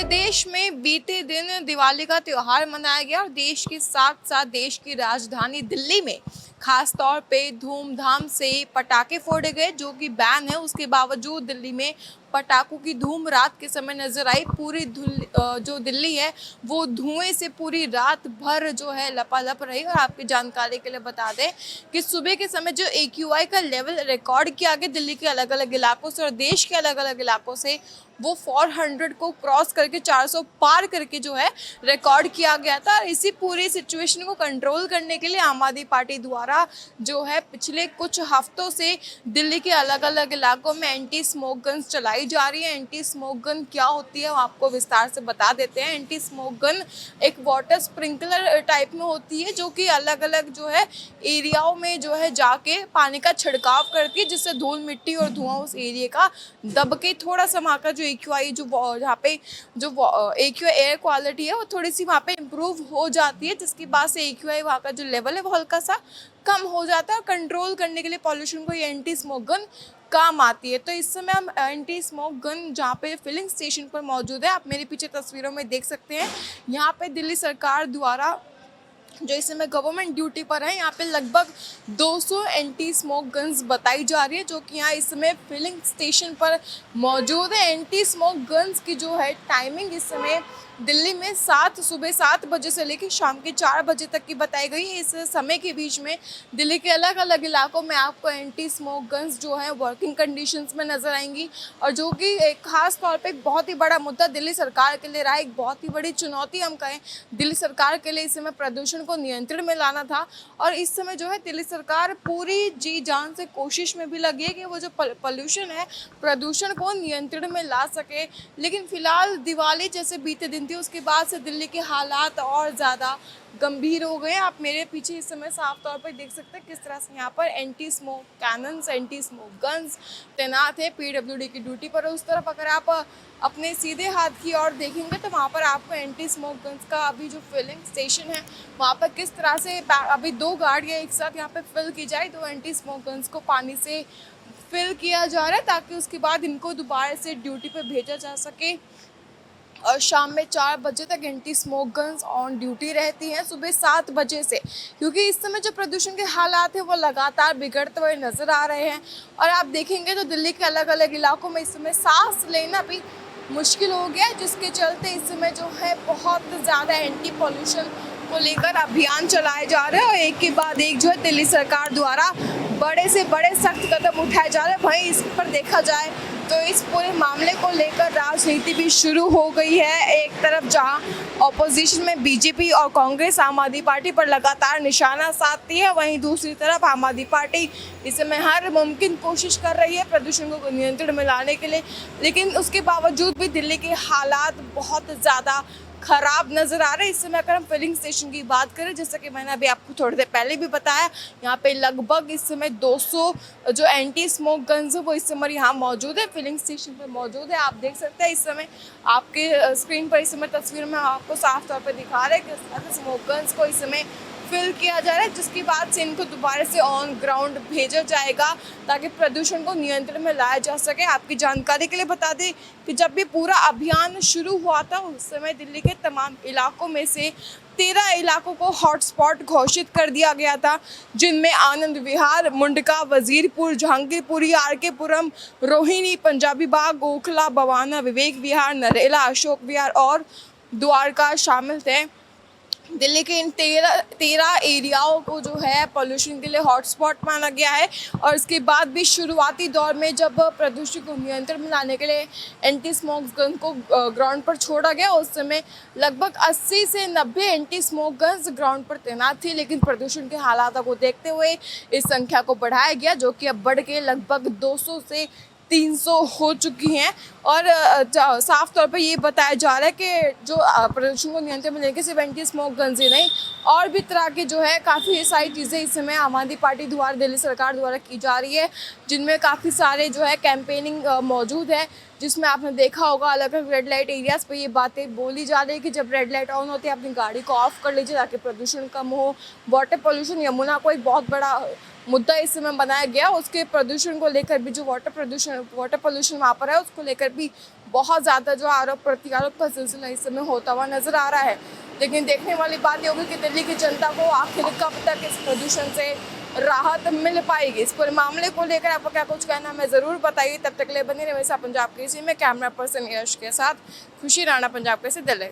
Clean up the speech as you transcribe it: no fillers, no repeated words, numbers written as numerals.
देश में बीते दिन दिवाली का त्योहार मनाया गया और देश के साथ साथ देश की राजधानी दिल्ली में खास तौर पे धूमधाम से पटाखे फोड़े गए, जो कि बैन है। उसके बावजूद दिल्ली में पटाखों की धूम रात के समय नजर आई। पूरी जो दिल्ली है वो धुएं से पूरी रात भर जो है लपालप रही। और आपकी जानकारी के लिए बता दें कि सुबह के समय जो AQI का लेवल रिकॉर्ड किया गया दिल्ली के अलग अलग इलाकों से और देश के अलग अलग इलाकों से, वो 400 को क्रॉस करके 400 पार करके जो है रिकॉर्ड किया गया था। और इसी पूरी सिचुएशन को कंट्रोल करने के लिए आम आदमी पार्टी द्वारा जो है पिछले कुछ हफ्तों से दिल्ली के अलग अलग इलाकों में एंटी स्मोक गन्स चलाई जा रही है। एंटी स्मोक गन क्या होती है वो आपको विस्तार से बता देते हैं। एंटी स्मोक गन एक वाटर स्प्रिंकलर टाइप में होती है, जो कि अलग अलग जो है एरियाओं में जो है जाके पानी का छिड़काव करती है, जिससे धूल मिट्टी और धुआं उस एरिया का दब के थोड़ा सा वहाँ का जो AQI जो जहाँ पे जो AQI एयर क्वालिटी है वो थोड़ी सी वहाँ पे इम्प्रूव हो जाती है, जिसकी बाद से AQI वहाँ का जो लेवल है वो हल्का सा कम हो जाता है। और कंट्रोल करने के लिए पॉल्यूशन को ये एंटी स्मोक गन काम आती है। तो इस समय हम एंटी स्मोक गन जहाँ पे फिलिंग स्टेशन पर मौजूद है, आप मेरे पीछे तस्वीरों में देख सकते हैं। यहाँ पे दिल्ली सरकार द्वारा जो इस समय गवर्नमेंट ड्यूटी पर है, यहाँ पे लगभग 200 एंटी स्मोक गन्स बताई जा रही है, जो कि यहाँ इस समय फिलिंग स्टेशन पर मौजूद है। एंटी स्मोक गन्स की जो है टाइमिंग इस समय दिल्ली में सुबह 7 बजे से लेकर शाम के 4 बजे तक की बताई गई है। इस समय के बीच में दिल्ली के अलग अलग इलाकों में आपको एंटी स्मोक गन्स जो है वर्किंग कंडीशंस में नजर आएंगी। और जो कि एक खास तौर पे एक बहुत ही बड़ा मुद्दा दिल्ली सरकार के लिए रहा, एक बहुत ही बड़ी चुनौती हम कहें दिल्ली सरकार के लिए इस समय प्रदूषण को नियंत्रण में लाना था। और इस समय जो है दिल्ली सरकार पूरी जी जान से कोशिश में भी लगी है कि वो जो पोल्यूशन है, प्रदूषण को नियंत्रण में ला सके। लेकिन फिलहाल दिवाली जैसे बीते दिन थी, उसके बाद से दिल्ली के हालात और ज़्यादा गंभीर हो गए। आप मेरे पीछे इस समय साफ तौर पर देख सकते हैं किस तरह से यहाँ पर anti smoke cannons, anti smoke guns तैनात है PWD की ड्यूटी पर। उस तरफ अगर आप अपने सीधे हाथ की ओर देखेंगे तो वहाँ पर आपको एंटी स्मोक गन्स का अभी जो फिलिंग स्टेशन है वहाँ पर किस तरह से अभी 2 गाड़ियाँ एक साथ यहाँ पर फिल की जाए, 2 एंटी स्मोक गन्स को पानी से फिल किया जा रहा है, ताकि उसके बाद इनको दोबारा से ड्यूटी पर भेजा जा सके। और शाम में 4 बजे तक anti smoke guns on duty रहती हैं, सुबह 7 बजे से, क्योंकि इस समय जो प्रदूषण के हालात हैं वो लगातार बिगड़ते हुए नज़र आ रहे हैं। और आप देखेंगे तो दिल्ली के अलग अलग इलाकों में इस समय सांस लेना भी मुश्किल हो गया है, जिसके चलते इस समय जो है बहुत ज़्यादा एंटी पॉल्यूशन को लेकर अभियान चलाए जा रहे हैं। और एक के बाद एक जो है दिल्ली सरकार द्वारा बड़े से बड़े सख्त कदम उठाए जा रहे हैं। वहीं इस पर देखा जाए तो इस पूरे मामले को लेकर राजनीति भी शुरू हो गई है। एक तरफ जहां ऑपोजिशन में BJP और कांग्रेस आम आदमी पार्टी पर लगातार निशाना साधती है, वहीं दूसरी तरफ आम आदमी पार्टी इस समय हर मुमकिन कोशिश कर रही है प्रदूषण को नियंत्रण में लाने के लिए। लेकिन उसके बावजूद भी दिल्ली के हालात बहुत ज़्यादा खराब नज़र आ रहे हैं। इस समय अगर हम फिलिंग स्टेशन की बात करें, जैसा कि मैंने अभी आपको थोड़ी देर पहले भी बताया, यहाँ पे लगभग इस समय 200 जो एंटी स्मोक गन्स है वो इस समय यहाँ मौजूद है, फिलिंग स्टेशन पे मौजूद है। आप देख सकते हैं इस समय आपके स्क्रीन पर इस समय तस्वीर में आपको साफ तौर पर दिखा रहे हैं कि स्मोक गन्स को इस समय फिल किया जा रहा है, जिसके बाद से इनको दोबारा से ऑन ग्राउंड भेजा जाएगा ताकि प्रदूषण को नियंत्रण में लाया जा सके। आपकी जानकारी के लिए बता दें कि जब भी पूरा अभियान शुरू हुआ था उस समय दिल्ली के तमाम इलाकों में से 13 इलाकों को हॉटस्पॉट घोषित कर दिया गया था, जिनमें आनंद विहार, मुंडका, वजीरपुर, जहांगीरपुरी, RK पुरम, रोहिणी, पंजाबी बाग, ओखला, बवाना, विवेक विहार, नरेला, अशोक विहार और द्वारका शामिल थे। दिल्ली के इन 13 एरियाओं को जो है पोल्यूशन के लिए हॉटस्पॉट माना गया है। और इसके बाद भी शुरुआती दौर में जब प्रदूषण को नियंत्रण में लाने के लिए एंटी स्मोक गन को ग्राउंड पर छोड़ा गया, उस समय लगभग 80 से 90 एंटी स्मोक गन्स ग्राउंड पर तैनात थी। लेकिन प्रदूषण के हालातों को देखते हुए इस संख्या को बढ़ाया गया, जो कि अब बढ़ के लगभग 200 से 300 हो चुकी हैं। और साफ तौर पर ये बताया जा रहा है कि जो प्रदूषण को नियंत्रण में लेकर सिर्फ एंटी स्मोक गन्स ही नहीं, और भी तरह के जो है काफ़ी सारी चीज़ें इस समय आम आदमी पार्टी द्वारा दिल्ली सरकार द्वारा की जा रही है, जिनमें काफ़ी सारे जो है कैंपेनिंग मौजूद है, जिसमें आपने देखा होगा अलग अलग रेड लाइट एरियाज़ पे ये बातें बोली जा रही है कि जब रेड लाइट ऑन होती है अपनी गाड़ी को ऑफ कर लीजिए ताकि प्रदूषण कम हो। वाटर पोल्यूशन, यमुना को एक बहुत बड़ा मुद्दा इस समय बनाया गया, उसके प्रदूषण को लेकर भी, जो वाटर पोल्यूशन वहाँ पर है उसको लेकर भी बहुत ज़्यादा जो आरोप प्रत्यारोप का सिलसिला इस समय होता हुआ नजर आ रहा है। लेकिन देखने वाली बात ये होगी कि दिल्ली की जनता को आखिर कब तक इस प्रदूषण से राहत मिल पाएगी। इस पूरे मामले को लेकर आपको क्या कुछ कहना है हमें ज़रूर बताइए। तब तक के लिए बने रहे वैसा पंजाब केसरी में कैमरा पर्सन यश के साथ खुशी राणा, पंजाब केसरी, दिल्ली।